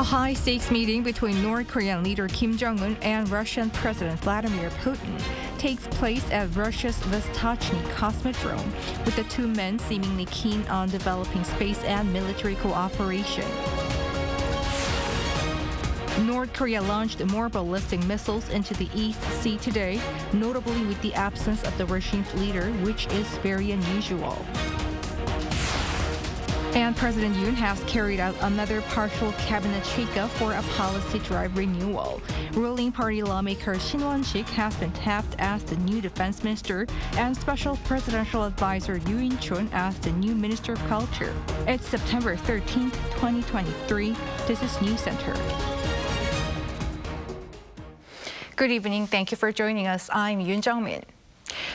high-stakes meeting between North Korean leader Kim Jong-un and Russian President Vladimir Putin takes place at Russia's Vostochny Cosmodrome, with the two men seemingly keen on developing space and military cooperation. North Korea launched more ballistic missiles into the East Sea today, notably with the absence of the regime's leader, which is very unusual. And President Yoon has carried out another partial cabinet shakeup for a policy drive renewal. Ruling party lawmaker Shin Won-sik has been tapped as the new defense minister and special presidential advisor Yoo In-chun as the new minister of culture. It's September 13th, 2023. This is News Center. Good evening. Thank you for joining us. I'm Yoon Jung-min.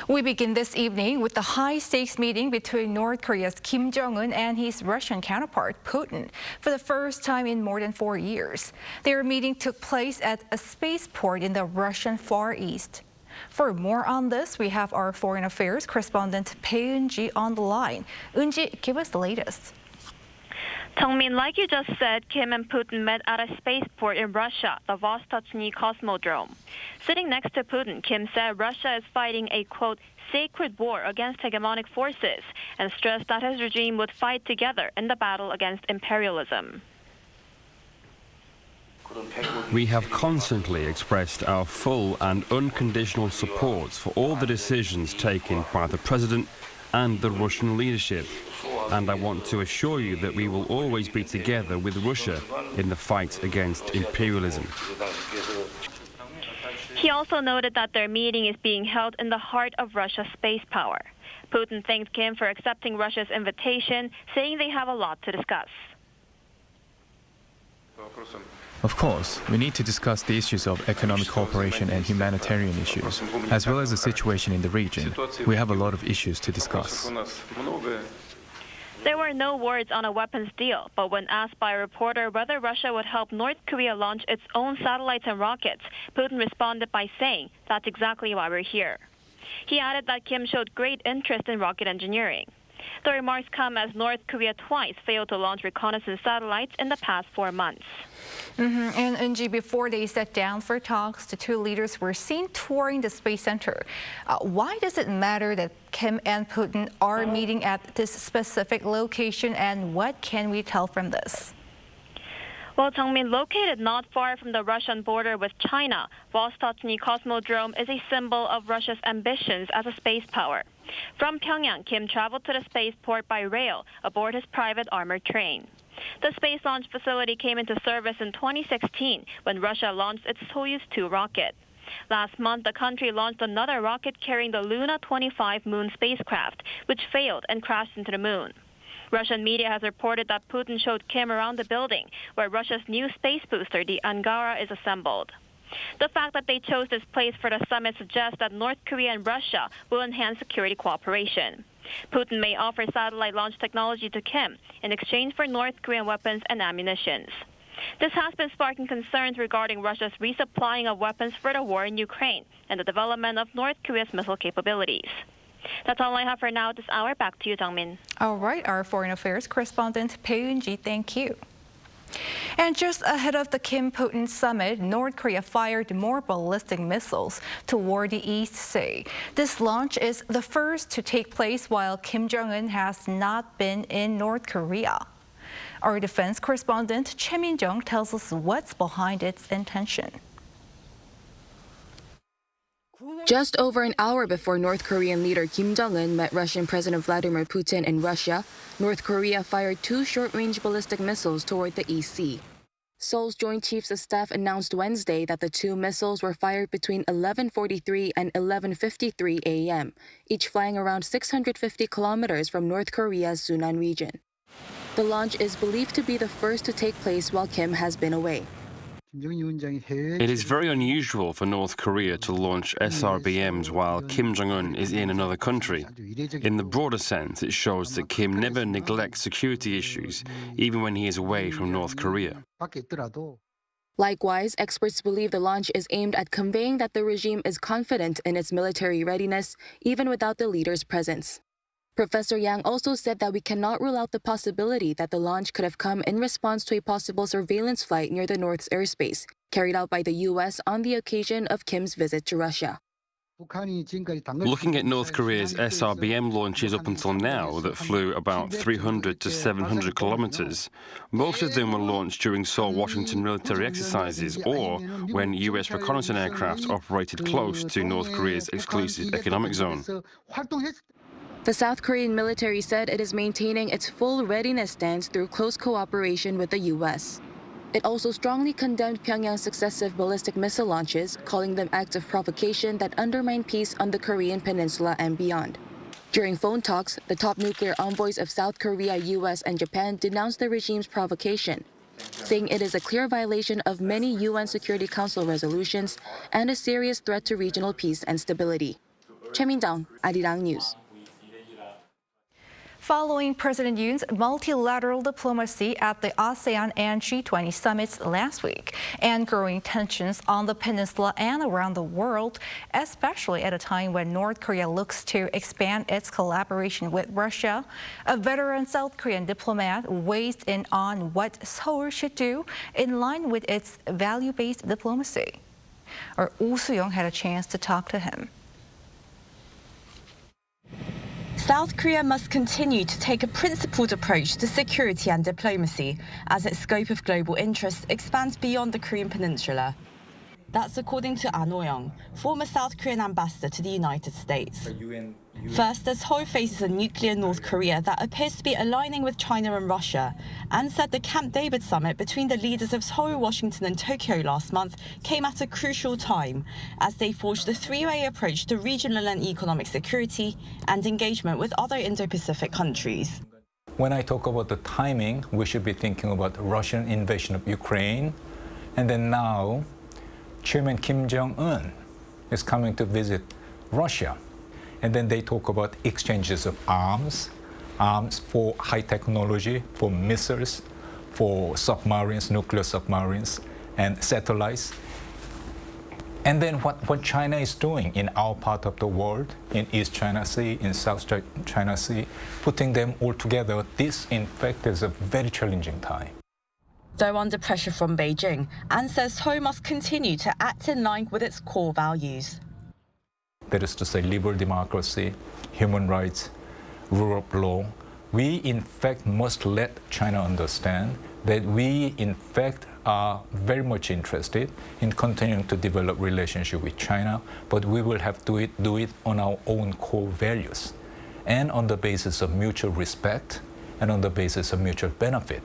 We begin this evening with the high-stakes meeting between North Korea's Kim Jong-un and his Russian counterpart, Putin, for the first time in more than 4 years. Their meeting took place at a spaceport in the Russian Far East. For more on this, we have our foreign affairs correspondent Bae Eun-ji on the line. Eun-ji, give us the latest. Jung-min, like you just said, Kim and Putin met at a spaceport in Russia, the Vostochny Cosmodrome. Sitting next to Putin, Kim said Russia is fighting a, quote, sacred war against hegemonic forces, and stressed that his regime would fight together in the battle against imperialism. We have constantly expressed our full and unconditional support for all the decisions taken by the President and the Russian leadership. And I want to assure you that we will always be together with Russia in the fight against imperialism. He also noted that their meeting is being held in the heart of Russia's space power. Putin thanked Kim for accepting Russia's invitation, saying they have a lot to discuss. Of course, we need to discuss the issues of economic cooperation and humanitarian issues, as well as the situation in the region. We have a lot of issues to discuss. There were no words on a weapons deal, but when asked by a reporter whether Russia would help North Korea launch its own satellites and rockets, Putin responded by saying, "That's exactly why we're here." He added that Kim showed great interest in rocket engineering. The remarks come as North Korea twice failed to launch reconnaissance satellites in the past 4 months. And Eun-ji, before they sat down for talks, the two leaders were seen touring the Space Center. Why does it matter that Kim and Putin are meeting at this specific location, and what can we tell from this? Well, Jung-min, located not far from the Russian border with China, Vostochny Cosmodrome is a symbol of Russia's ambitions as a space power. From Pyongyang, Kim traveled to the spaceport by rail aboard his private armored train. The space launch facility came into service in 2016 when Russia launched its Soyuz 2 rocket. Last month, the country launched another rocket carrying the Luna 25 moon spacecraft, which failed and crashed into the moon. Russian media has reported that Putin showed Kim around the building where Russia's new space booster, the Angara, is assembled. The fact that they chose this place for the summit suggests that North Korea and Russia will enhance security cooperation. Putin may offer satellite launch technology to Kim in exchange for North Korean weapons and ammunition. This has been sparking concerns regarding Russia's resupplying of weapons for the war in Ukraine and the development of North Korea's missile capabilities. That's all I have for now this hour. Back to you, Jung-min. All right, our foreign affairs correspondent Bae Eun-ji, thank you. And just ahead of the Kim-Putin summit, North Korea fired more ballistic missiles toward the East Sea. This launch is the first to take place while Kim Jong-un has not been in North Korea. Our defense correspondent Choi Min-jung tells us what's behind its intention. Just over an hour before North Korean leader Kim Jong-un met Russian President Vladimir Putin in Russia, North Korea fired 2 short-range ballistic missiles toward the East Sea. Seoul's Joint Chiefs of Staff announced Wednesday that the 2 missiles were fired between 11:43 and 11:53 a.m., each flying around 650 kilometers from North Korea's Sunan region. The launch is believed to be the first to take place while Kim has been away. It is very unusual for North Korea to launch SRBMs while Kim Jong-un is in another country. In the broader sense, it shows that Kim never neglects security issues, even when he is away from North Korea. Likewise, experts believe the launch is aimed at conveying that the regime is confident in its military readiness, even without the leader's presence. Professor Yang also said that we cannot rule out the possibility that the launch could have come in response to a possible surveillance flight near the North's airspace, carried out by the U.S. on the occasion of Kim's visit to Russia. Looking at North Korea's SRBM launches up until now that flew about 300 to 700 kilometers, most of them were launched during Seoul-Washington military exercises or when U.S. reconnaissance aircraft operated close to North Korea's exclusive economic zone. The South Korean military said it is maintaining its full readiness stance through close cooperation with the U.S. It also strongly condemned Pyongyang's successive ballistic missile launches, calling them acts of provocation that undermine peace on the Korean peninsula and beyond. During phone talks, the top nuclear envoys of South Korea, U.S., and Japan denounced the regime's provocation, saying it is a clear violation of many UN Security Council resolutions and a serious threat to regional peace and stability. Choi Min-jung, Arirang News. Following President Yoon's multilateral diplomacy at the ASEAN and G20 summits last week, and growing tensions on the peninsula and around the world, especially at a time when North Korea looks to expand its collaboration with Russia, a veteran South Korean diplomat weighs in on what Seoul should do in line with its value-based diplomacy. Our Oh Soo-young had a chance to talk to him. South Korea must continue to take a principled approach to security and diplomacy as its scope of global interests expands beyond the Korean peninsula. That's according to An Oh-young, former South Korean ambassador to the United States. First, as Seoul faces a nuclear North Korea that appears to be aligning with China and Russia, An said the Camp David summit between the leaders of Seoul, Washington and Tokyo last month came at a crucial time as they forged a three-way approach to regional and economic security and engagement with other Indo-Pacific countries. When I talk about the timing, we should be thinking about the Russian invasion of Ukraine. And then now, Chairman Kim Jong-un is coming to visit Russia. And then they talk about exchanges of arms for high technology, for missiles, for submarines, nuclear submarines, and satellites. And then what China is doing in our part of the world, in East China Sea, in South China Sea, putting them all together, this in fact is a very challenging time. Though under pressure from Beijing, An says Seoul must continue to act in line with its core values. That is to say, liberal democracy, human rights, rule of law. We, in fact, must let China understand that we, in fact, are very much interested in continuing to develop relationship with China, but we will have to do it on our own core values and on the basis of mutual respect and on the basis of mutual benefit.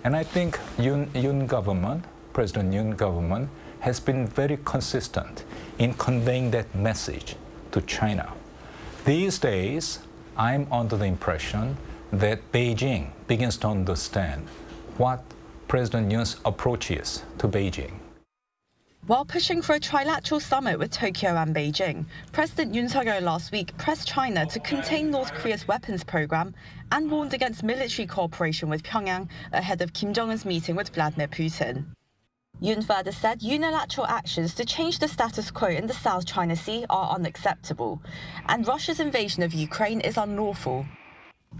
And I think Yoon government, President Yoon government, has been very consistent in conveying that message to China. These days, I'm under the impression that Beijing begins to understand what President Yoon's approach is to Beijing. While pushing for a trilateral summit with Tokyo and Beijing, President Yoon last week pressed China to contain North Korea's weapons program and warned against military cooperation with Pyongyang ahead of Kim Jong-un's meeting with Vladimir Putin. Yoon further said unilateral actions to change the status quo in the South China Sea are unacceptable, and Russia's invasion of Ukraine is unlawful.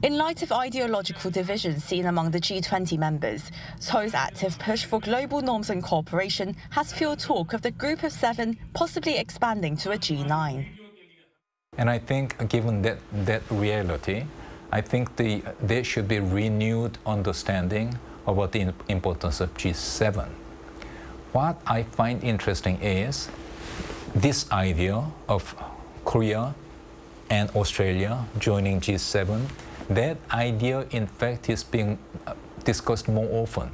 In light of ideological divisions seen among the G20 members, Seoul's active push for global norms and cooperation has fueled talk of the Group of Seven possibly expanding to a G9. And I think, given that reality, I think there should be renewed understanding about the importance of G7. What I find interesting is this idea of Korea and Australia joining G7. That idea, in fact, is being discussed more often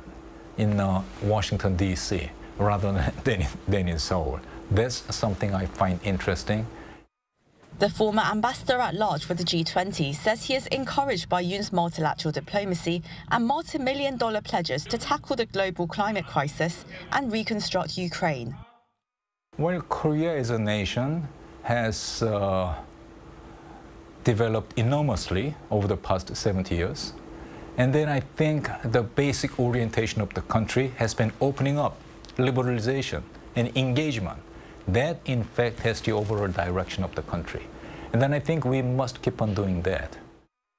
in Washington, D.C., rather than in Seoul. That's something I find interesting. The former ambassador at large for the G20 says he is encouraged by Yoon's multilateral diplomacy and multi-million-dollar pledges to tackle the global climate crisis and reconstruct Ukraine. Well, Korea as a nation has developed enormously over the past 70 years. And then I think the basic orientation of the country has been opening up, liberalization and engagement. That, in fact, has the overall direction of the country. And then I think we must keep on doing that.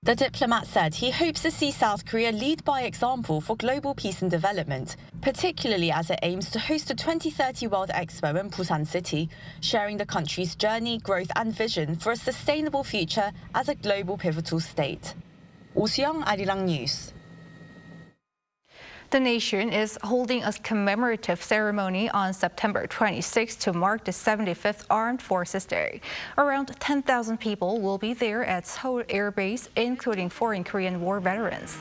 The diplomat said he hopes to see South Korea lead by example for global peace and development, particularly as it aims to host the 2030 World Expo in Vatican City, sharing the country's journey, growth and vision for a sustainable future as a global pivotal state. Joseon, Arirang News. The nation is holding a commemorative ceremony on September 26 to mark the 75th Armed Forces Day. Around 10,000 people will be there at Seoul Air Base, including foreign Korean War veterans.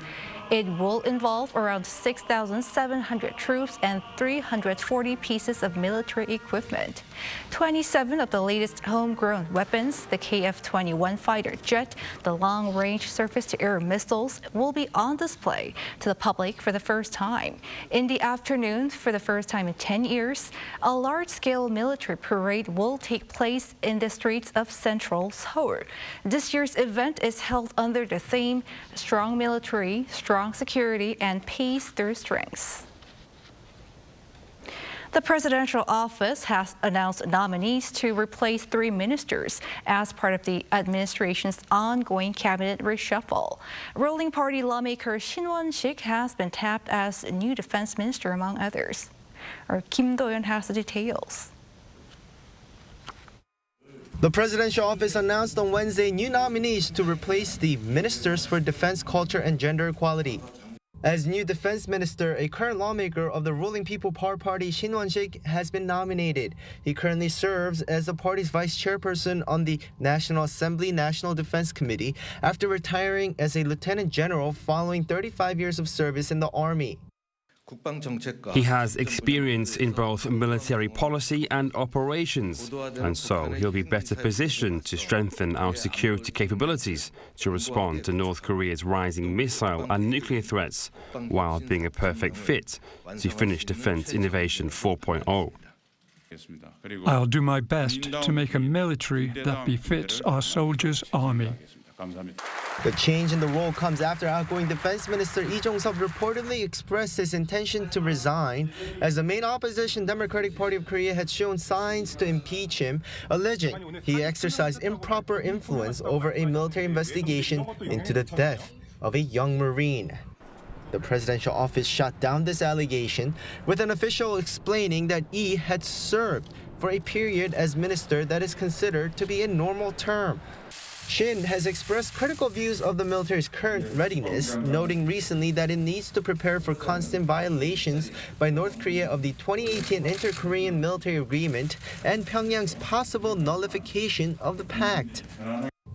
It will involve around 6,700 troops and 340 pieces of military equipment. 27 of the latest homegrown weapons, the KF-21 fighter jet, the long-range surface-to-air missiles, will be on display to the public for the first time. In the afternoon, for the first time in 10 years, a large-scale military parade will take place in the streets of central Seoul. This year's event is held under the theme, Strong Military, Strong Security, and Peace Through Strength. The presidential office has announced nominees to replace 3 ministers as part of the administration's ongoing cabinet reshuffle. Ruling party lawmaker Shin Won-sik has been tapped as new defense minister, among others. Kim Do-yeon has the details. The presidential office announced on Wednesday new nominees to replace the ministers for defense, culture, and gender equality. As new defense minister, a current lawmaker of the ruling People Power Party, Shin Won-sik, has been nominated. He currently serves as the party's vice chairperson on the National Assembly National Defense Committee after retiring as a lieutenant general following 35 years of service in the army. He has experience in both military policy and operations, and so he'll be better positioned to strengthen our security capabilities to respond to North Korea's rising missile and nuclear threats, while being a perfect fit to Finnish Defense Innovation 4.0. I'll do my best to make a military that befits our soldiers' army. The change in the role comes after outgoing Defense Minister Lee Jong-suk reportedly expressed his intention to resign, as the main opposition Democratic Party of Korea had shown signs to impeach him, alleging he exercised improper influence over a military investigation into the death of a young Marine. The presidential office shot down this allegation, with an official explaining that Lee had served for a period as minister that is considered to be a normal term. Shin has expressed critical views of the military's current readiness, noting recently that it needs to prepare for constant violations by North Korea of the 2018 Inter-Korean Military Agreement and Pyongyang's possible nullification of the pact.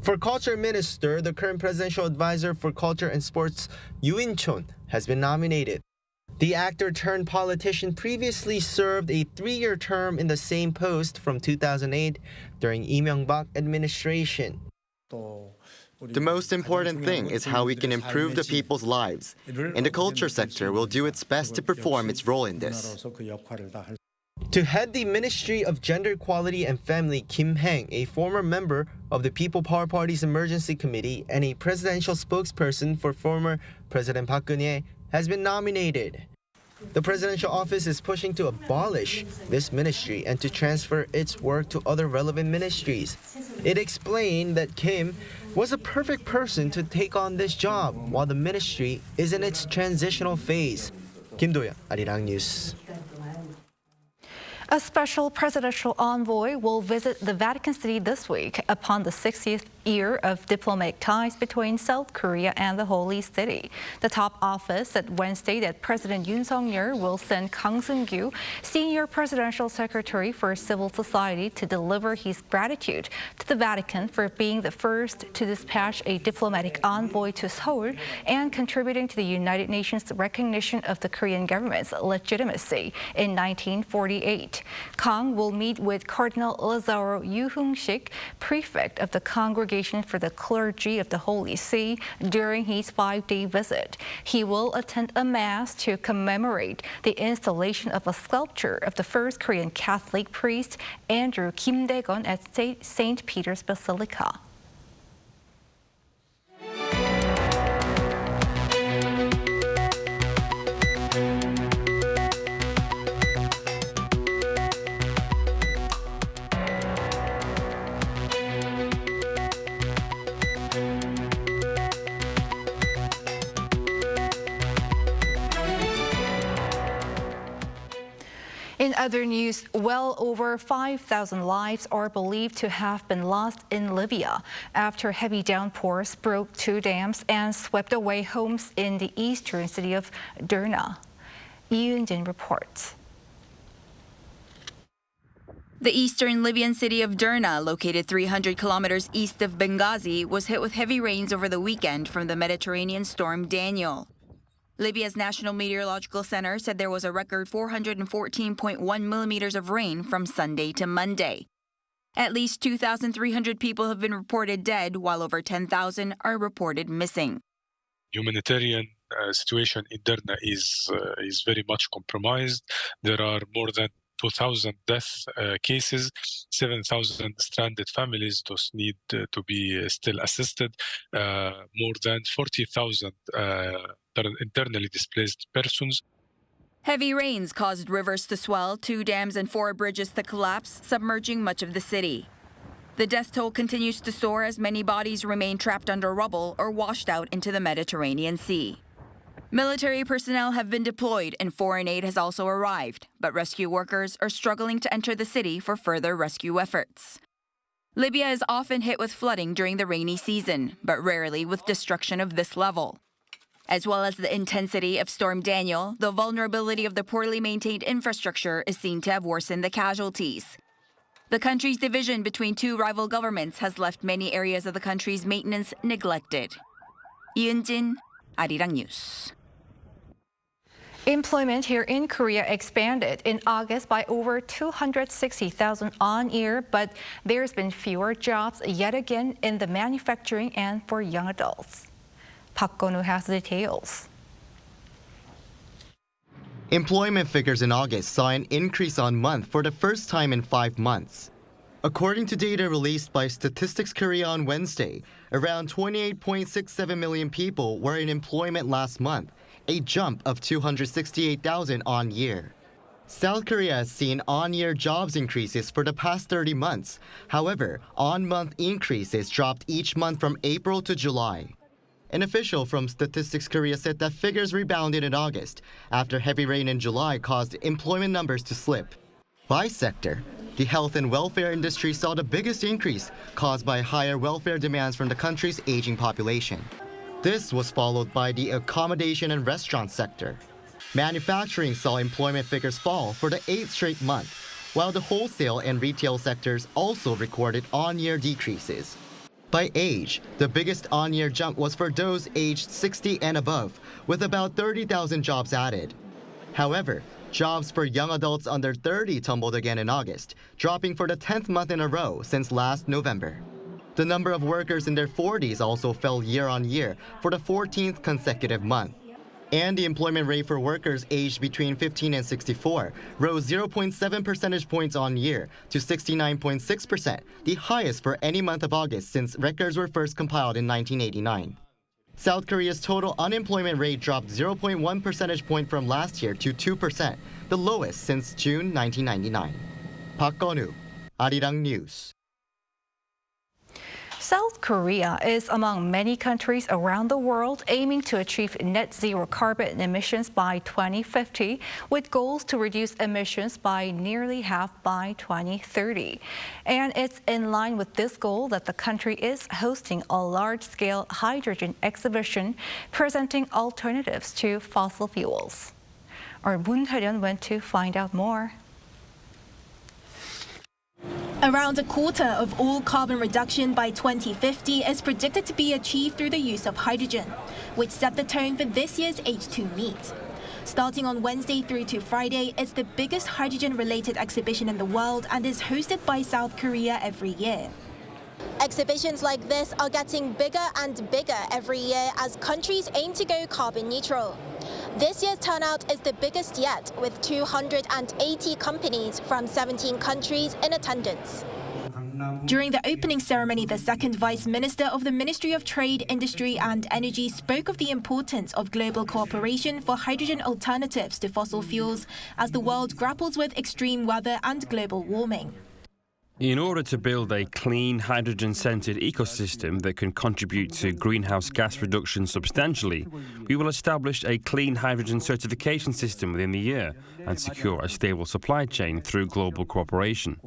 For Culture Minister, the current presidential advisor for culture and sports, Yoon has been nominated. The actor-turned-politician previously served a 3-year term in the same post from 2008 during Lee Myung-bak administration. The most important thing is how we can improve the people's lives, and the culture sector will do its best to perform its role in this. To head the Ministry of Gender Equality and Family, Kim Hang, a former member of the People Power Party's Emergency Committee and a presidential spokesperson for former President Park Geun-hye, has been nominated. The presidential office is pushing to abolish this ministry and to transfer its work to other relevant ministries. It explained that Kim was a perfect person to take on this job while the ministry is in its transitional phase. Kim Do-yeon, Arirang News. A special presidential envoy will visit the Vatican City this week upon the 60th year of diplomatic ties between South Korea and the Holy City. The top office said Wednesday that President Yoon Suk-yeol will send Kang Seung-kyu, senior presidential secretary for civil society, to deliver his gratitude to the Vatican for being the first to dispatch a diplomatic envoy to Seoul and contributing to the United Nations recognition of the Korean government's legitimacy in 1948. Kang will meet with Cardinal Lazaro Yu-Hung-sik, prefect of the Congregation for the Clergy of the Holy See, during his 5-day visit. He will attend a mass to commemorate the installation of a sculpture of the first Korean Catholic priest, Andrew Kim Dae-gon, at St. Peter's Basilica. In other news, well over 5,000 lives are believed to have been lost in Libya after heavy downpours broke 2 dams and swept away homes in the eastern city of Derna. Yoon reports. The eastern Libyan city of Derna, located 300 kilometers east of Benghazi, was hit with heavy rains over the weekend from the Mediterranean storm Daniel. Libya's National Meteorological Center said there was a record 414.1 millimeters of rain from Sunday to Monday. At least 2,300 people have been reported dead, while over 10,000 are reported missing. Humanitarian situation in Derna is very much compromised. There are more than 2,000 death cases, 7,000 stranded families. Those need to be still assisted. More than 40,000 internally displaced persons. Heavy rains caused rivers to swell, 2 dams and 4 bridges to collapse, submerging much of the city. The death toll continues to soar as many bodies remain trapped under rubble or washed out into the Mediterranean Sea. Military personnel have been deployed and foreign aid has also arrived, but rescue workers are struggling to enter the city for further rescue efforts. Libya is often hit with flooding during the rainy season, but rarely with destruction of this level. As well as the intensity of Storm Daniel, the vulnerability of the poorly maintained infrastructure is seen to have worsened the casualties. The country's division between 2 rival governments has left many areas of the country's maintenance neglected. Yoon, Arirang News. Employment here in Korea expanded in August by over 260,000 on-year, but there's been fewer jobs yet again in the manufacturing and for young adults. Park Gon-woo has the details. Employment figures in August saw an increase on month for the first time in 5 months. According to data released by Statistics Korea on Wednesday, around 28.67 million people were in employment last month, a jump of 268,000 on-year. South Korea has seen on-year jobs increases for the past 30 months. However, on-month increases dropped each month from April to July. An official from Statistics Korea said that figures rebounded in August after heavy rain in July caused employment numbers to slip. By sector, the health and welfare industry saw the biggest increase caused by higher welfare demands from the country's aging population. This was followed by the accommodation and restaurant sector. Manufacturing saw employment figures fall for the 8th straight month, while the wholesale and retail sectors also recorded on-year decreases. By age, the biggest on-year jump was for those aged 60 and above, with about 30,000 jobs added. However, jobs for young adults under 30 tumbled again in August, dropping for the 10th month in a row since last November. The number of workers in their 40s also fell year on year for the 14th consecutive month. And the employment rate for workers aged between 15 and 64 rose 0.7 percentage points on year to 69.6%, the highest for any month of August since records were first compiled in 1989. South Korea's total unemployment rate dropped 0.1 percentage point from last year to 2%, the lowest since June 1999. Park Gon-woo, Arirang News. South Korea is among many countries around the world aiming to achieve net zero carbon emissions by 2050, with goals to reduce emissions by nearly half by 2030. And it's in line with this goal that the country is hosting a large-scale hydrogen exhibition presenting alternatives to fossil fuels. Our Moon Hyun went to find out more. Around a quarter of all carbon reduction by 2050 is predicted to be achieved through the use of hydrogen, which set the tone for this year's H2 Meet. Starting on Wednesday through to Friday, it's the biggest hydrogen-related exhibition in the world and is hosted by South Korea every year. Exhibitions like this are getting bigger and bigger every year as countries aim to go carbon neutral. This year's turnout is the biggest yet, with 280 companies from 17 countries in attendance. During the opening ceremony, the second Vice Minister of the Ministry of Trade, Industry and Energy spoke of the importance of global cooperation for hydrogen alternatives to fossil fuels as the world grapples with extreme weather and global warming. In order to build a clean, hydrogen-centered ecosystem that can contribute to greenhouse gas reduction substantially, we will establish a clean hydrogen certification system within the year and secure a stable supply chain through global cooperation.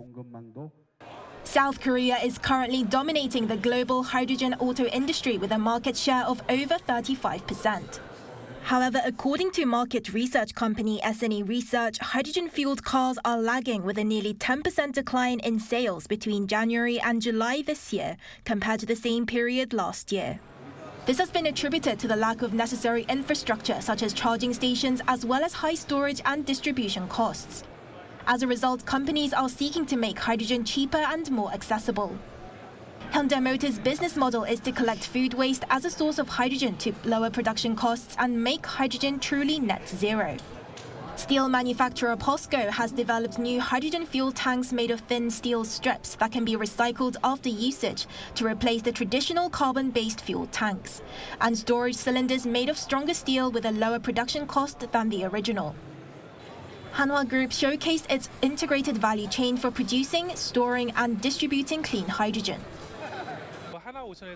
South Korea is currently dominating the global hydrogen auto industry with a market share of over 35%. However, according to market research company S&E Research, hydrogen-fueled cars are lagging with a nearly 10% decline in sales between January and July this year compared to the same period last year. This has been attributed to the lack of necessary infrastructure such as charging stations as well as high storage and distribution costs. As a result, companies are seeking to make hydrogen cheaper and more accessible. Hyundai Motor's business model is to collect food waste as a source of hydrogen to lower production costs and make hydrogen truly net zero. Steel manufacturer POSCO has developed new hydrogen fuel tanks made of thin steel strips that can be recycled after usage to replace the traditional carbon-based fuel tanks, and storage cylinders made of stronger steel with a lower production cost than the original. Hanwha Group showcased its integrated value chain for producing, storing, and distributing clean hydrogen.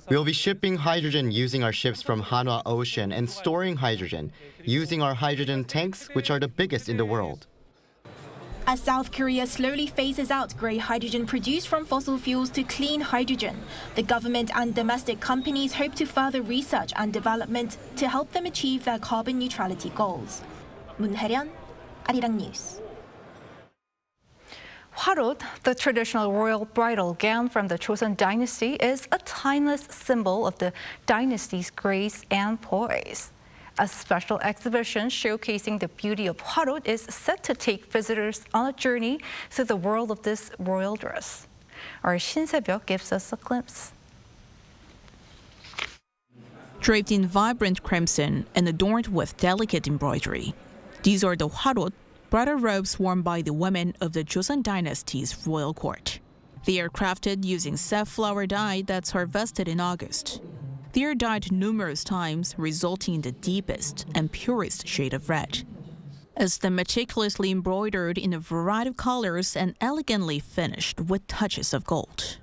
We will be shipping hydrogen using our ships from Hanwha Ocean and storing hydrogen using our hydrogen tanks, which are the biggest in the world. As South Korea slowly phases out grey hydrogen produced from fossil fuels to clean hydrogen, the government and domestic companies hope to further research and development to help them achieve their carbon neutrality goals. Moon Hae-ryeon, Arirang News. Hwarot, the traditional royal bridal gown from the Joseon dynasty, is a timeless symbol of the dynasty's grace and poise. A special exhibition showcasing the beauty of Hwarot is set to take visitors on a journey through the world of this royal dress. Our Shin Se-byuk gives us a glimpse. Draped in vibrant crimson and adorned with delicate embroidery, these are the Hwarot, bridal robes worn by the women of the Joseon dynasty's royal court. They are crafted using safflower dye that's harvested in August. They are dyed numerous times, resulting in the deepest and purest shade of red. As they're meticulously embroidered in a variety of colors and elegantly finished with touches of gold.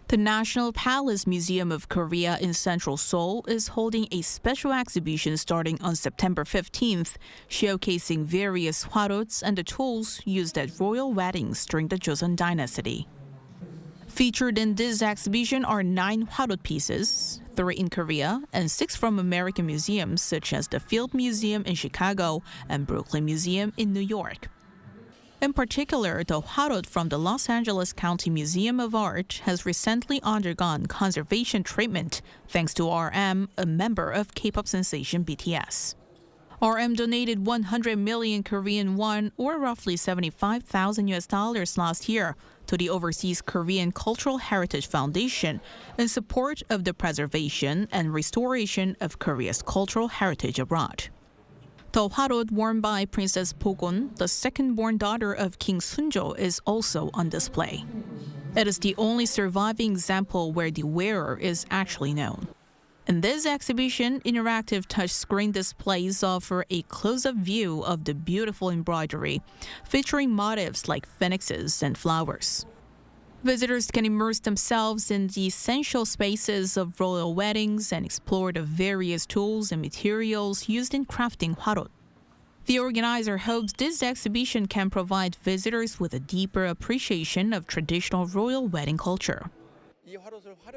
The National Palace Museum of Korea in central Seoul is holding a special exhibition starting on September 15th, showcasing various hwarots and the tools used at royal weddings during the Joseon dynasty. Featured in this exhibition are 9 hwarot pieces, 3 in Korea and 6 from American museums such as the Field Museum in Chicago and Brooklyn Museum in New York. In particular, the hwarot from the Los Angeles County Museum of Art has recently undergone conservation treatment thanks to RM, a member of K-pop sensation BTS. RM donated 100 million Korean won, or roughly $75,000 last year, to the Overseas Korean Cultural Heritage Foundation in support of the preservation and restoration of Korea's cultural heritage abroad. The hwarot worn by Princess Bogun, the second-born daughter of King Sunjo, is also on display. It is the only surviving example where the wearer is actually known. In this exhibition, interactive touchscreen displays offer a close-up view of the beautiful embroidery, featuring motifs like phoenixes and flowers. Visitors can immerse themselves in the essential spaces of royal weddings and explore the various tools and materials used in crafting hwarot. The organizer hopes this exhibition can provide visitors with a deeper appreciation of traditional royal wedding culture.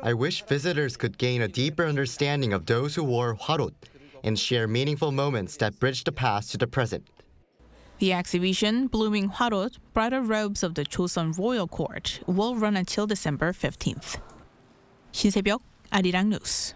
I wish visitors could gain a deeper understanding of those who wore hwarot and share meaningful moments that bridge the past to the present. The exhibition, Blooming Hwarot, Bridal Robes of the Joseon Royal Court, will run until December 15th. Shin Se-byuk, Arirang News.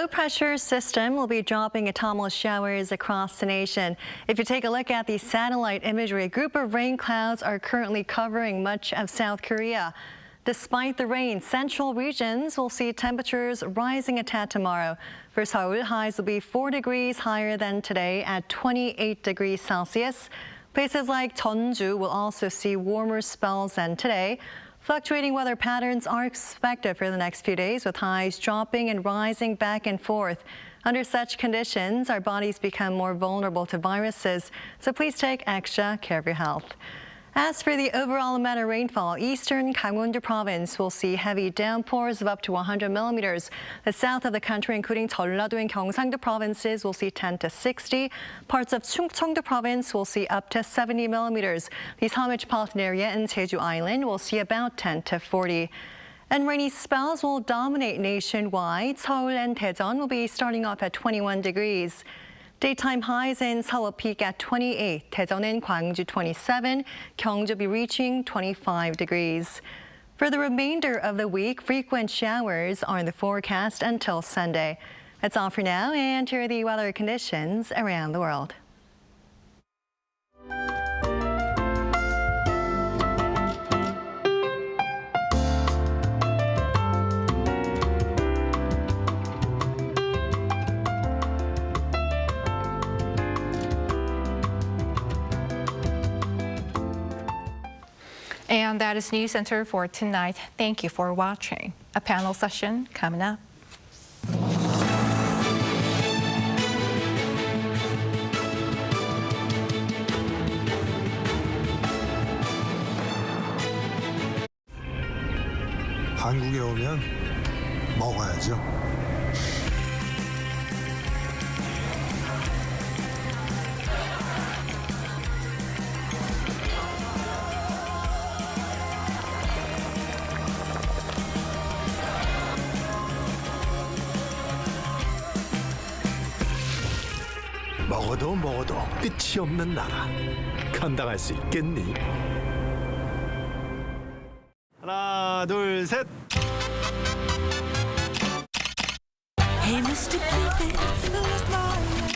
low-pressure system will be dropping autumnal showers across the nation. If you take a look at the satellite imagery, a group of rain clouds are currently covering much of South Korea. Despite the rain, central regions will see temperatures rising a tad tomorrow. For Seoul, highs will be 4 degrees higher than today at 28 degrees Celsius. Places like Jeonju will also see warmer spells than today. Fluctuating weather patterns are expected for the next few days, with highs dropping and rising back and forth. Under such conditions, our bodies become more vulnerable to viruses, so please take extra care of your health. As for the overall amount of rainfall, eastern Gangwon-do province will see heavy downpours of up to 100 millimeters. The south of the country, including Jeollado and Gyeongsang-do provinces, will see 10 to 60. Parts of Chungcheong-do province will see up to 70 millimeters. The Seoul metropolitan area and Jeju Island will see about 10 to 40. And rainy spells will dominate nationwide. Seoul and Daejeon will be starting off at 21 degrees. Daytime highs in Seoul will peak at 28, Daejeon and Gwangju 27, Gyeongju will be reaching 25 degrees. For the remainder of the week, frequent showers are in the forecast until Sunday. That's all for now, and here are the weather conditions around the world. And that is News Center for tonight. Thank you for watching. A panel session coming up. 한국에 오면 먹어야죠. 먹어도 끝이 없는 나라. 감당할 수 있겠니? 하나, 둘, 셋. Hey, Mr. Cupid, who's mine?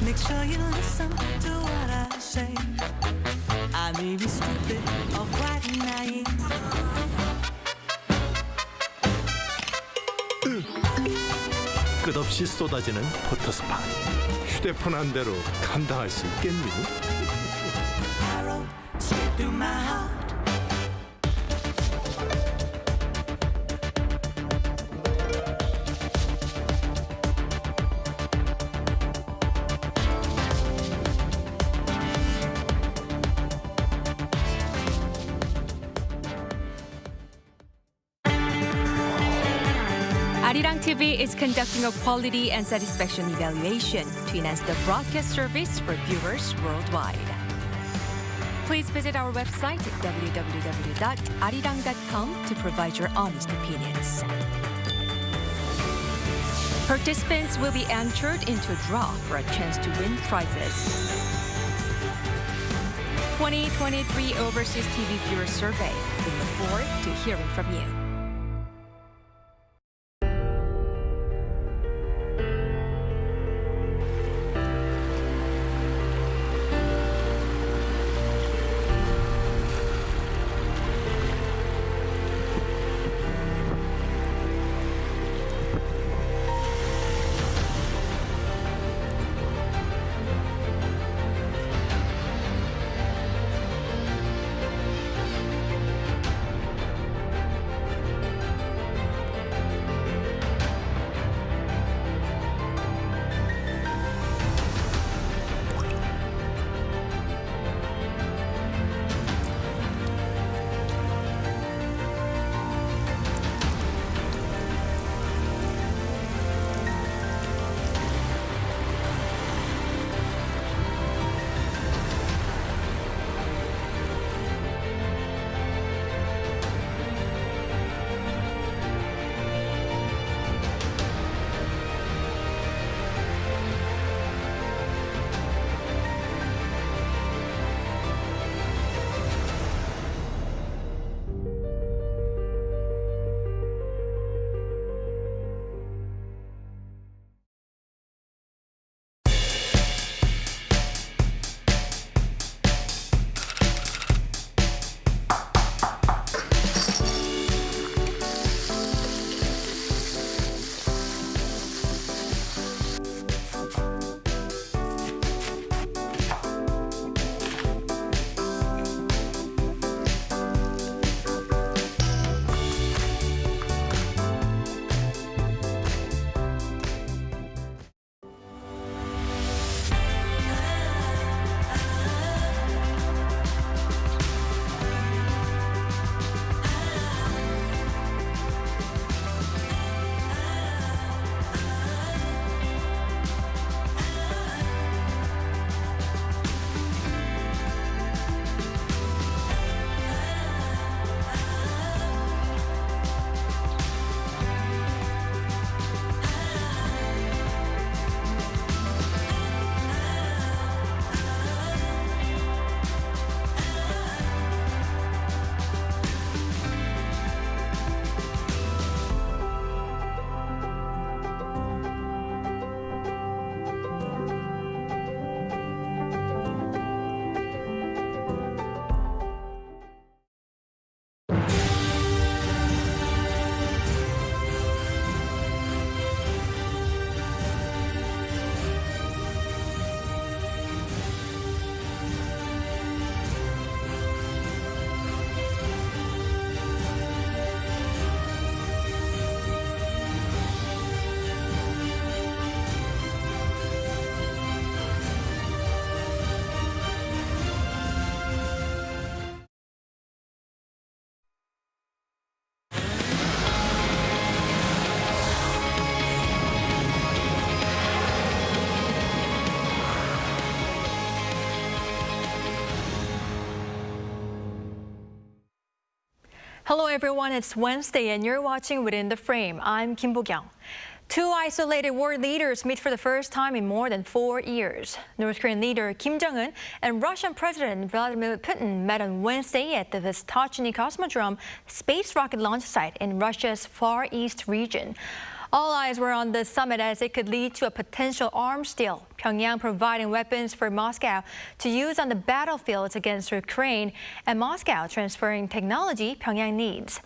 Make sure you listen to what I say. I may be stupid or quite naive. 끝없이 쏟아지는 포토스팟. 휴대폰 한 대로 감당할 수 있겠니? Arrow straight through my heart. Arirang TV is conducting a quality and satisfaction evaluation to enhance the broadcast service for viewers worldwide. Please visit our website www.arirang.com to provide your honest opinions. Participants will be entered into a draw for a chance to win prizes. 2023 Overseas TV Viewer Survey. We look forward to hearing from you. Hello everyone, it's Wednesday and you're watching Within the Frame. I'm Kim Bo-kyung. Two isolated world leaders meet for the first time in more than 4 years. North Korean leader Kim Jong-un and Russian President Vladimir Putin met on Wednesday at the Vostochny Cosmodrome space rocket launch site in Russia's Far East region. All eyes were on the summit as it could lead to a potential arms deal, Pyongyang providing weapons for Moscow to use on the battlefields against Ukraine, and Moscow transferring technology Pyongyang needs.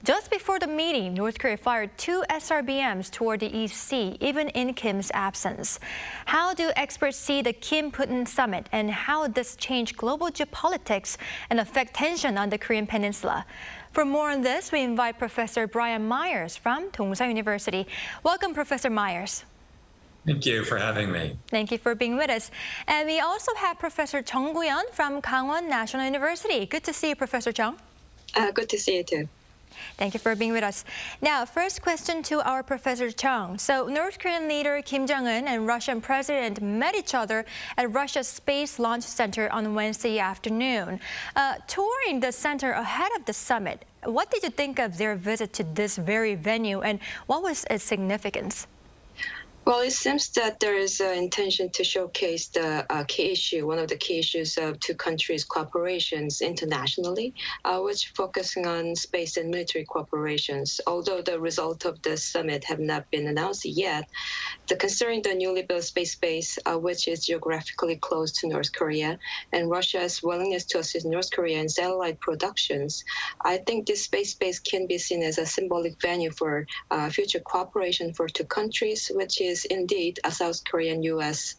Just before the meeting, North Korea fired 2 SRBMs toward the East Sea, even in Kim's absence. How do experts see the Kim-Putin summit, and how does this change global geopolitics and affect tension on the Korean peninsula? For more on this, we invite Professor Brian Myers from Dongsa University. Welcome, Professor Myers. Thank you for having me. Thank you for being with us. And we also have Professor Chung Gu-yeon from Gangwon National University. Good to see you, Professor Chung. Good to see you too. Thank you for being with us. Now, first question to our Professor Chung. So, North Korean leader Kim Jong-un and Russian President met each other at Russia's Space Launch Center on Wednesday afternoon. Touring the center ahead of the summit, what did you think of their visit to this very venue, and what was its significance? Well, it seems that there is an intention to showcase the key issue, one of the key issues of two countries' cooperations internationally, which focusing on space and military cooperations. Although the result of the summit have not been announced yet, considering the newly built space base, which is geographically close to North Korea, and Russia's willingness to assist North Korea in satellite productions, I think this space base can be seen as a symbolic venue for future cooperation for two countries, which is indeed a South Korean U.S.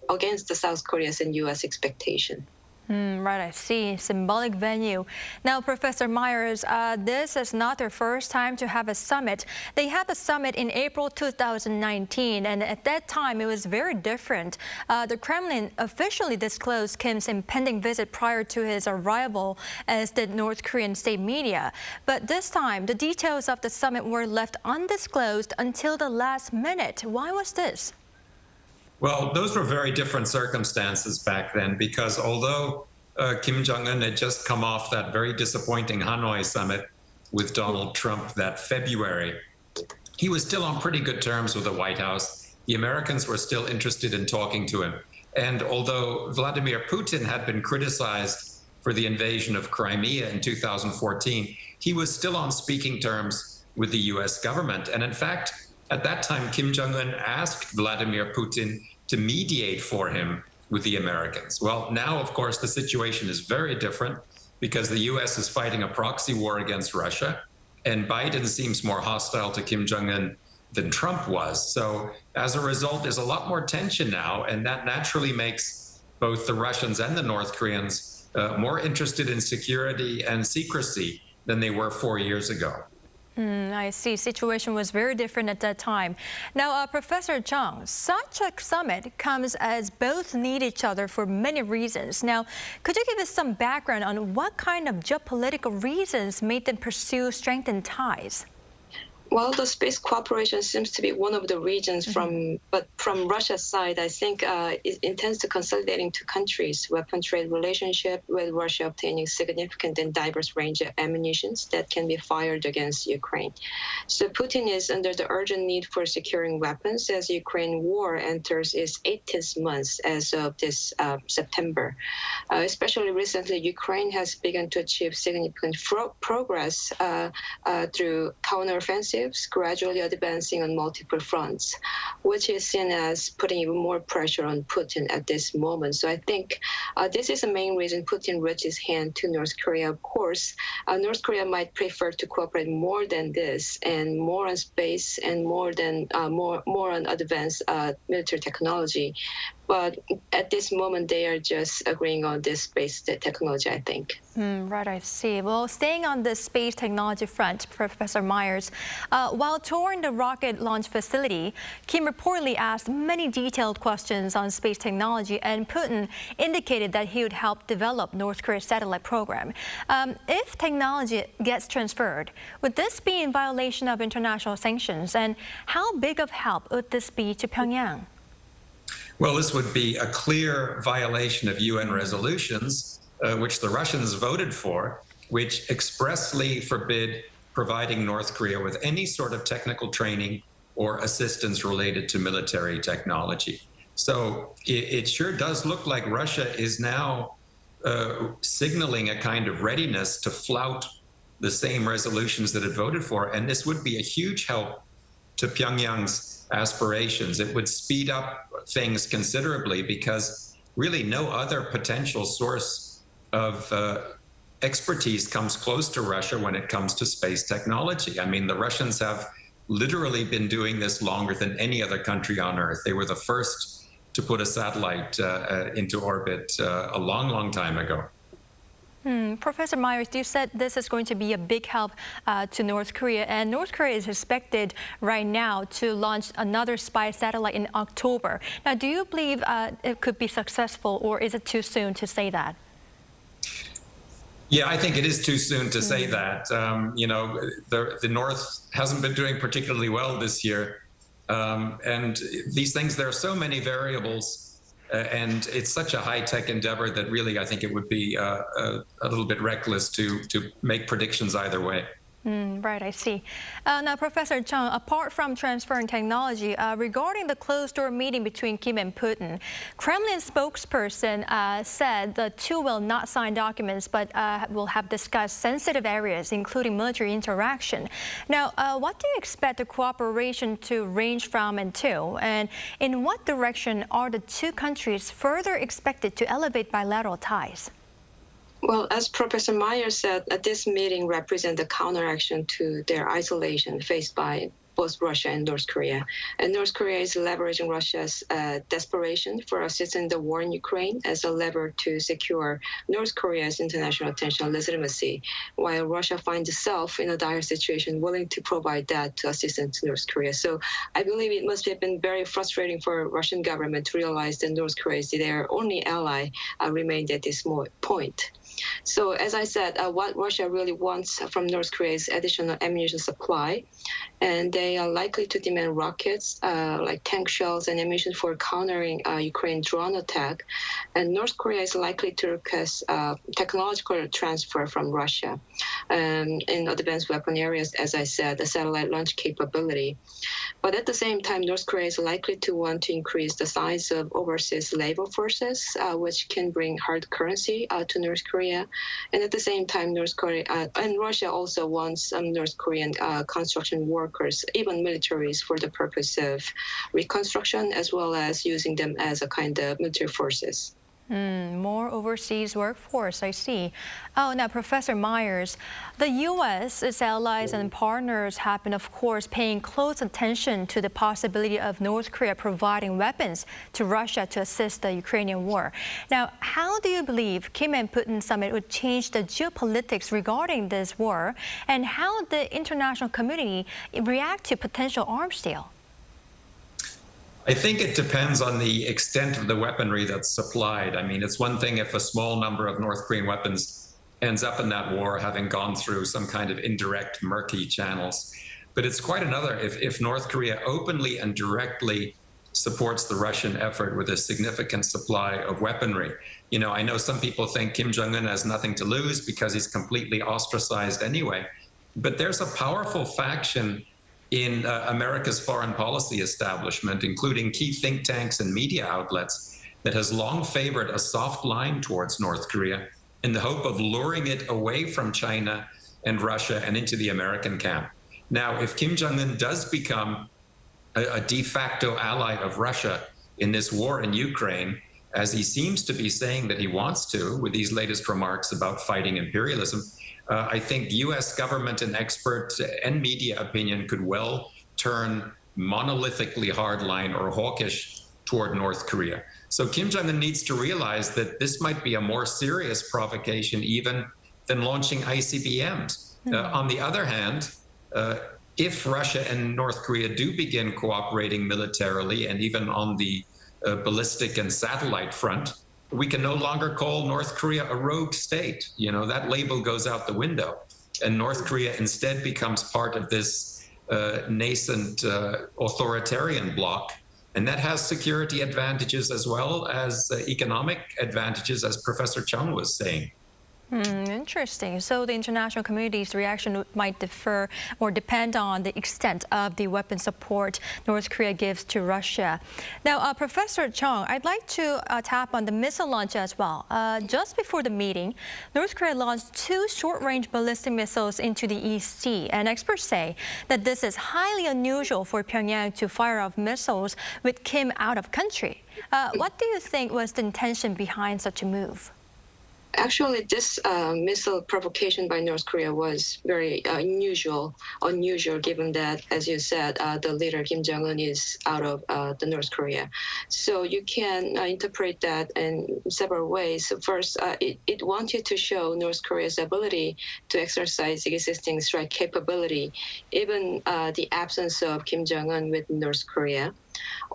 Against the South Korea's and U.S. expectation. Right, I see. Symbolic venue. Now, Professor Myers, this is not their first time to have a summit. They had the summit in April 2019, and at that time, it was very different. The Kremlin officially disclosed Kim's impending visit prior to his arrival, as did North Korean state media. But this time, the details of the summit were left undisclosed until the last minute. Why was this? Well, those were very different circumstances back then, because although Kim Jong-un had just come off that very disappointing Hanoi summit with Donald Trump that February, he was still on pretty good terms with the White House. The Americans were still interested in talking to him. And although Vladimir Putin had been criticized for the invasion of Crimea in 2014, he was still on speaking terms with the U.S. government. And in fact, at that time, Kim Jong-un asked Vladimir Putin to mediate for him with the Americans. Well, now, of course, the situation is very different because the U.S. is fighting a proxy war against Russia, and Biden seems more hostile to Kim Jong-un than Trump was. So as a result, there's a lot more tension now, and that naturally makes both the Russians and the North Koreans more interested in security and secrecy than they were 4 years ago. I see. Situation was very different at that time. Now, Professor Chung, such a summit comes as both need each other for many reasons. Now, could you give us some background on what kind of geopolitical reasons made them pursue strengthened ties? Well, the space cooperation seems to be one of the reasons but from Russia's side, I think it intends to consolidating two countries' weapon trade relationship, with Russia obtaining significant and diverse range of ammunitions that can be fired against Ukraine. So Putin is under the urgent need for securing weapons as Ukraine war enters its 18th month as of this September. Especially recently, Ukraine has begun to achieve significant progress through counteroffensive, gradually advancing on multiple fronts, which is seen as putting even more pressure on Putin at this moment. So I think this is the main reason Putin reached his hand to North Korea. Of course, North Korea might prefer to cooperate more than this, and more on space, and more on advanced military technology. But at this moment, they are just agreeing on this space technology, I think. Right, I see. Well, staying on the space technology front, Professor Myers, while touring the rocket launch facility, Kim reportedly asked many detailed questions on space technology, and Putin indicated that he would help develop North Korea's satellite program. If technology gets transferred, would this be in violation of international sanctions? And how big of help would this be to Pyongyang? Well, this would be a clear violation of UN resolutions, which the Russians voted for, which expressly forbid providing North Korea with any sort of technical training or assistance related to military technology. So it sure does look like Russia is now signaling a kind of readiness to flout the same resolutions that it voted for. And this would be a huge help to Pyongyang's aspirations. It would speed up things considerably because really no other potential source of expertise comes close to Russia when it comes to space technology. I mean, the Russians have literally been doing this longer than any other country on Earth. They were the first to put a satellite into orbit a long, long time ago. Professor Myers, you said this is going to be a big help to North Korea, and North Korea is expected right now to launch another spy satellite in October. Now, do you believe it could be successful, or is it too soon to say that? Yeah, I think it is too soon to say that. You know, the North hasn't been doing particularly well this year. And these things, there are so many variables, and it's such a high-tech endeavor that really I think it would be a little bit reckless to make predictions either way. Right, I see. Now, Professor Chung, apart from transferring technology, regarding the closed-door meeting between Kim and Putin, Kremlin spokesperson said the two will not sign documents, but will have discussed sensitive areas, including military interaction. Now, what do you expect the cooperation to range from and to? And in what direction are the two countries further expected to elevate bilateral ties? Well, as Professor Myers said, this meeting represents a counteraction to their isolation faced by both Russia and North Korea. And North Korea is leveraging Russia's desperation for assisting the war in Ukraine as a lever to secure North Korea's international attention and legitimacy, while Russia finds itself in a dire situation willing to provide that to assistance to North Korea. So I believe it must have been very frustrating for Russian government to realize that North Korea is their only ally remained at this point. So as I said, what Russia really wants from North Korea is additional ammunition supply, and they are likely to demand rockets like tank shells and ammunition for countering Ukraine drone attack. And North Korea is likely to request technological transfer from Russia in advanced weapon areas, as I said, the satellite launch capability. But at the same time, North Korea is likely to want to increase the size of overseas labor forces, which can bring hard currency to North Korea. And at the same time, North Korea and Russia also wants North Korean construction workers, even militaries, for the purpose of reconstruction, as well as using them as a kind of military forces. More overseas workforce, I see. Oh, now, Professor Myers, the U.S., its allies and partners have been, of course, paying close attention to the possibility of North Korea providing weapons to Russia to assist the Ukrainian war. Now, how do you believe Kim and Putin summit would change the geopolitics regarding this war, and how the international community react to potential arms deal? I think it depends on the extent of the weaponry that's supplied. I mean, it's one thing if a small number of North Korean weapons ends up in that war, having gone through some kind of indirect, murky channels. But it's quite another if North Korea openly and directly supports the Russian effort with a significant supply of weaponry. You know, I know some people think Kim Jong-un has nothing to lose because he's completely ostracized anyway. But there's a powerful faction in America's foreign policy establishment, including key think tanks and media outlets, that has long favored a soft line towards North Korea in the hope of luring it away from China and Russia and into the American camp. Now, if Kim Jong-un does become a de facto ally of Russia in this war in Ukraine, as he seems to be saying that he wants to with these latest remarks about fighting imperialism, I think U.S. government and expert and media opinion could well turn monolithically hardline or hawkish toward North Korea. So Kim Jong-un needs to realize that this might be a more serious provocation even than launching ICBMs. On the other hand, if Russia and North Korea do begin cooperating militarily and even on the ballistic and satellite front, we can no longer call North Korea a rogue state. You know, that label goes out the window. And North Korea instead becomes part of this nascent authoritarian bloc. And that has security advantages as well as economic advantages, as Professor Chung was saying. Interesting. So the international community's reaction might differ or depend on the extent of the weapon support North Korea gives to Russia. Now, Professor Chung, I'd like to tap on the missile launch as well. Just before the meeting, North Korea launched 2 short-range ballistic missiles into the East Sea, and experts say that this is highly unusual for Pyongyang to fire off missiles with Kim out of country. What do you think was the intention behind such a move? Actually, this missile provocation by North Korea was very unusual given that, as you said, the leader Kim Jong-un is out of the North Korea. So you can interpret that in several ways. First, it wanted to show North Korea's ability to exercise existing strike capability, even the absence of Kim Jong-un with North Korea.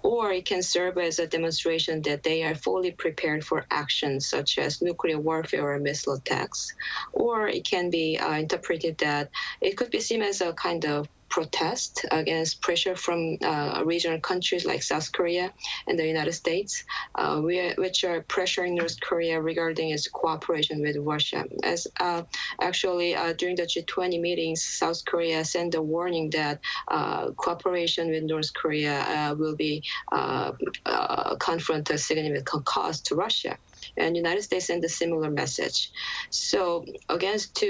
Or it can serve as a demonstration that they are fully prepared for actions such as nuclear warfare or missile attacks. Or it can be interpreted that it could be seen as a kind of protest against pressure from regional countries like South Korea and the United States, which are pressuring North Korea regarding its cooperation with Russia. As actually during the G20 meetings, South Korea sent a warning that cooperation with North Korea will be confront a significant cost to Russia. And the United States sent a similar message. So against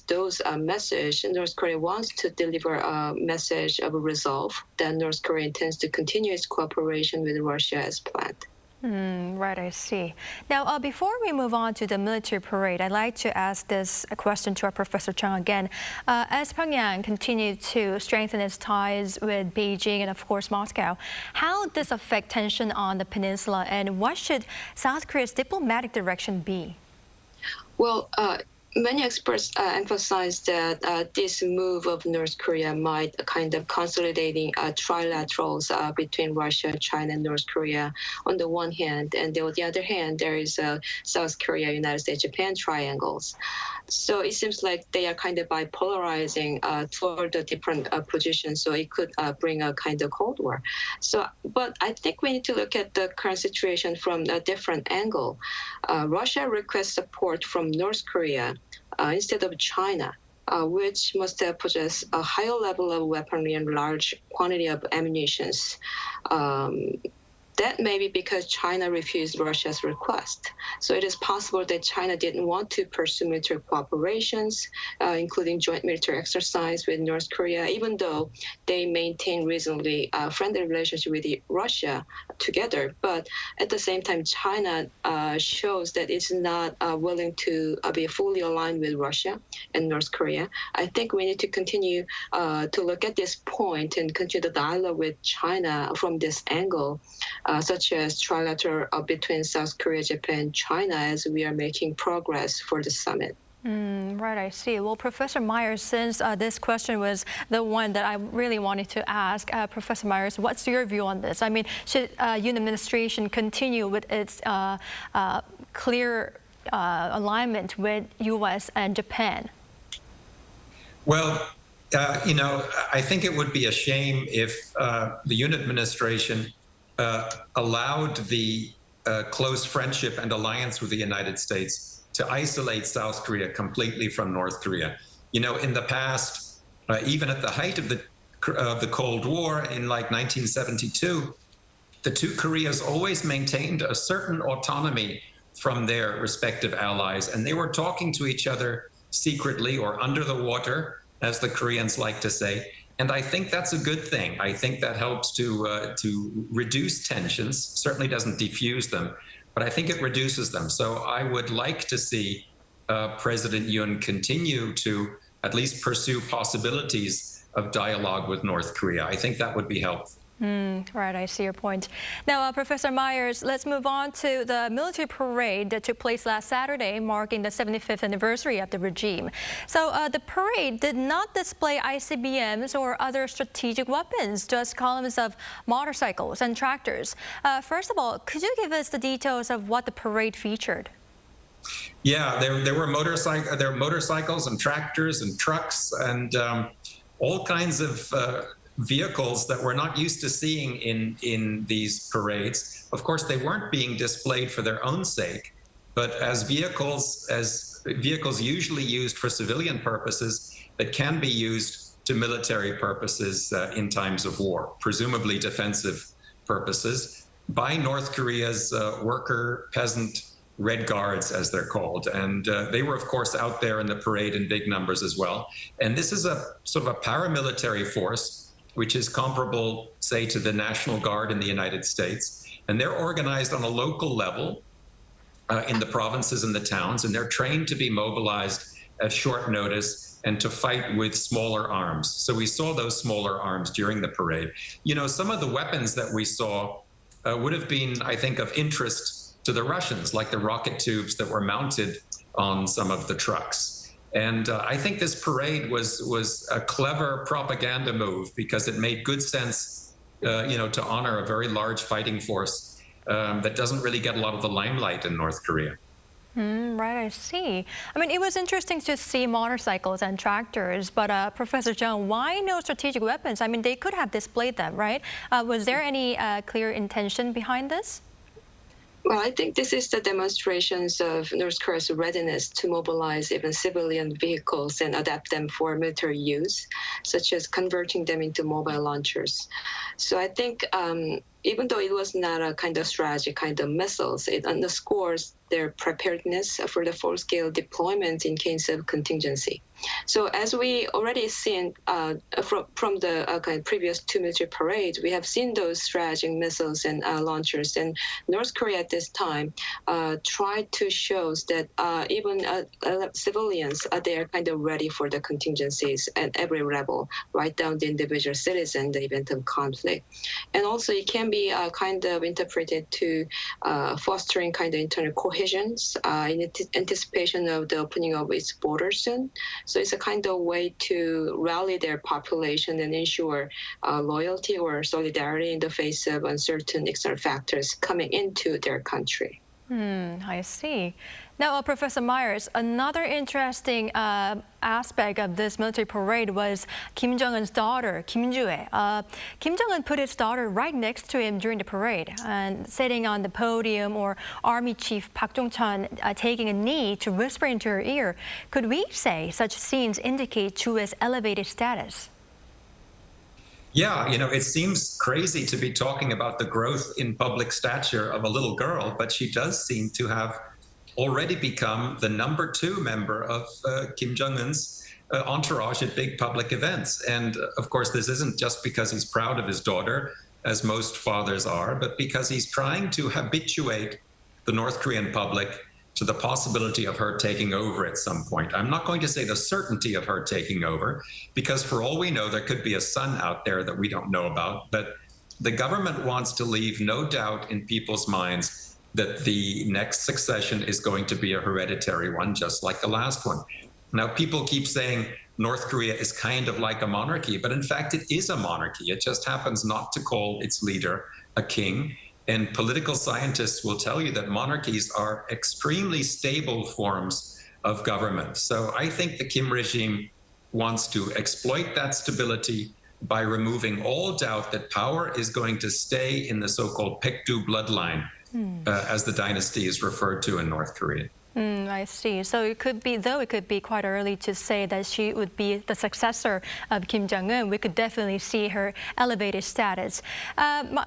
those message, North Korea wants to deliver a message of a resolve that North Korea intends to continue its cooperation with Russia as planned. Right, I see. Now, before we move on to the military parade, I'd like to ask this question to our Professor Chung again. As Pyongyang continues to strengthen its ties with Beijing and, of course, Moscow, how does this affect tension on the peninsula, and what should South Korea's diplomatic direction be? Well, many experts emphasize that this move of North Korea might kind of consolidating trilaterals between Russia, China, and North Korea on the one hand, and on the other hand, there is South Korea, United States, Japan triangles. So it seems like they are kind of bipolarizing toward the different positions, so it could bring a kind of Cold War. So, but I think we need to look at the current situation from a different angle. Russia requests support from North Korea instead of China, which must have possessed a higher level of weaponry and large quantity of ammunition. That may be because China refused Russia's request. So it is possible that China didn't want to pursue military cooperations, including joint military exercise with North Korea, even though they maintain reasonably friendly relationship with Russia together. But at the same time, China shows that it's not willing to be fully aligned with Russia and North Korea. I think we need to continue to look at this point and continue the dialogue with China from this angle, such as trilateral between South Korea, Japan, China, as we are making progress for the summit. Right, I see. Well, Professor Myers, since this question was the one that I really wanted to ask, Professor Myers, what's your view on this? I mean, should Yoon administration continue with its clear alignment with U.S. and Japan? Well, I think it would be a shame if the Yoon administration allowed the close friendship and alliance with the United States to isolate South Korea completely from North Korea. In the past, even at the height of the Cold War in like 1972, the two Koreas always maintained a certain autonomy from their respective allies, and they were talking to each other secretly or under the water, as the Koreans like to say. And I think that's a good thing. I think that helps to reduce tensions, certainly doesn't diffuse them, but I think it reduces them. So I would like to see President Yoon continue to at least pursue possibilities of dialogue with North Korea. I think that would be helpful. Right, I see your point. Now, Professor Myers, let's move on to the military parade that took place last Saturday, marking the 75th anniversary of the regime. So the parade did not display ICBMs or other strategic weapons, just columns of motorcycles and tractors. First of all, could you give us the details of what the parade featured? Yeah, there were motorcycles and tractors and trucks and all kinds of vehicles that we're not used to seeing in these parades. Of course, they weren't being displayed for their own sake. but as vehicles usually used for civilian purposes that can be used to military purposes in times of war, presumably defensive purposes, by North Korea's worker peasant Red Guards, as they're called. And they were, of course, out there in the parade in big numbers as well. And this is a sort of a paramilitary force, which is comparable, say, to the National Guard in the United States. And they're organized on a local level in the provinces and the towns, and they're trained to be mobilized at short notice and to fight with smaller arms. So we saw those smaller arms during the parade. You know, some of the weapons that we saw would have been, I think, of interest to the Russians, like the rocket tubes that were mounted on some of the trucks. And I think this parade was a clever propaganda move because it made good sense, to honor a very large fighting force that doesn't really get a lot of the limelight in North Korea. Right, I see. I mean, it was interesting to see motorcycles and tractors, but Professor Jung, why no strategic weapons? I mean, they could have displayed them, right? Was there any clear intention behind this? Well, I think this is the demonstrations of North Korea's readiness to mobilize even civilian vehicles and adapt them for military use, such as converting them into mobile launchers. So I think even though it was not a kind of strategic kind of missiles, it underscores their preparedness for the full-scale deployment in case of contingency. So as we already seen from the kind of previous two military parades, we have seen those strategic missiles and launchers. And North Korea at this time tried to show that even civilians, they are kind of ready for the contingencies at every level, right down to individual cities in the event of conflict. And also it can be kind of interpreted to fostering kind of internal cohesion in anticipation of the opening of its borders soon. So it's a kind of way to rally their population and ensure loyalty or solidarity in the face of uncertain external factors coming into their country. I see. Now, Professor Myers, another interesting aspect of this military parade was Kim Jong-un's daughter, Kim Ju-ae. Kim Jong-un put his daughter right next to him during the parade, and sitting on the podium, or Army Chief Park Jong-chun taking a knee to whisper into her ear. Could we say such scenes indicate Ju's elevated status? Yeah, it seems crazy to be talking about the growth in public stature of a little girl, but she does seem to have already become the #2 member of Kim Jong-un's entourage at big public events. And of course, this isn't just because he's proud of his daughter, as most fathers are, but because he's trying to habituate the North Korean public to the possibility of her taking over at some point. I'm not going to say the certainty of her taking over, because for all we know, there could be a son out there that we don't know about. But the government wants to leave no doubt in people's minds that the next succession is going to be a hereditary one, just like the last one. Now, people keep saying North Korea is kind of like a monarchy, but in fact, it is a monarchy. It just happens not to call its leader a king. And political scientists will tell you that monarchies are extremely stable forms of government. So I think the Kim regime wants to exploit that stability by removing all doubt that power is going to stay in the so-called Paekdu bloodline, as the dynasty is referred to in North Korea. I see. So it could be, though it could be quite early to say that she would be the successor of Kim Jong-un, we could definitely see her elevated status.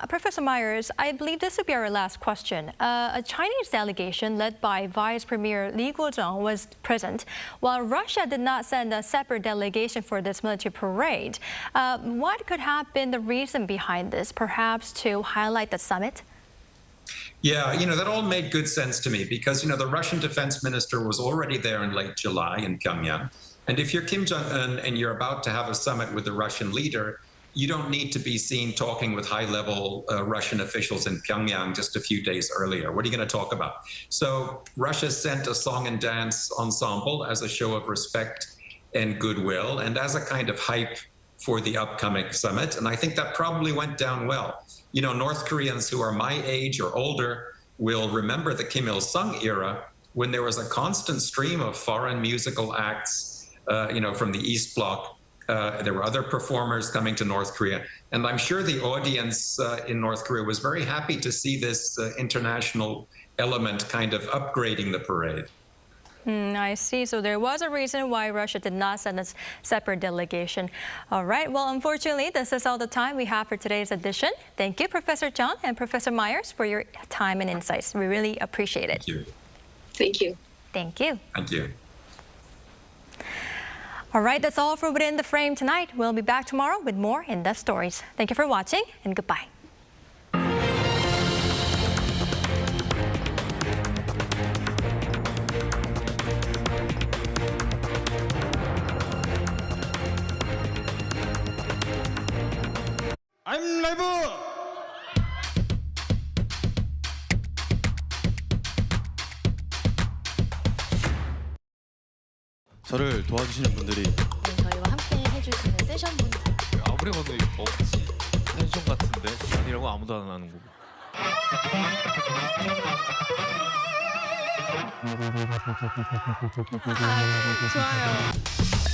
Professor Myers, I believe this would be our last question. A Chinese delegation led by Vice Premier Li Guozhong was present, while Russia did not send a separate delegation for this military parade. What could have been the reason behind this, perhaps to highlight the summit? Yeah, that all made good sense to me because, the Russian defense minister was already there in late July in Pyongyang. And if you're Kim Jong-un and you're about to have a summit with the Russian leader, you don't need to be seen talking with high-level Russian officials in Pyongyang just a few days earlier. What are you going to talk about? So Russia sent a song and dance ensemble as a show of respect and goodwill and as a kind of hype for the upcoming summit. And I think that probably went down well. North Koreans who are my age or older will remember the Kim Il-sung era when there was a constant stream of foreign musical acts, from the East Bloc. There were other performers coming to North Korea. And I'm sure the audience in North Korea was very happy to see this international element kind of upgrading the parade. I see. So there was a reason why Russia did not send a separate delegation. All right. Well, unfortunately, this is all the time we have for today's edition. Thank you, Professor Chung and Professor Myers, for your time and insights. We really appreciate it. Thank you. Thank you. Thank you. Thank you. All right. That's all for Within the Frame tonight. We'll be back tomorrow with more in-depth stories. Thank you for watching and goodbye. I'm live! 저를 도와주시는 분들이 저희와 함께 해주시는 세션분들 아무리 봐도 이거 먹지 펜션 같은데 아니라고 아무도 안 하는 거고 좋아요.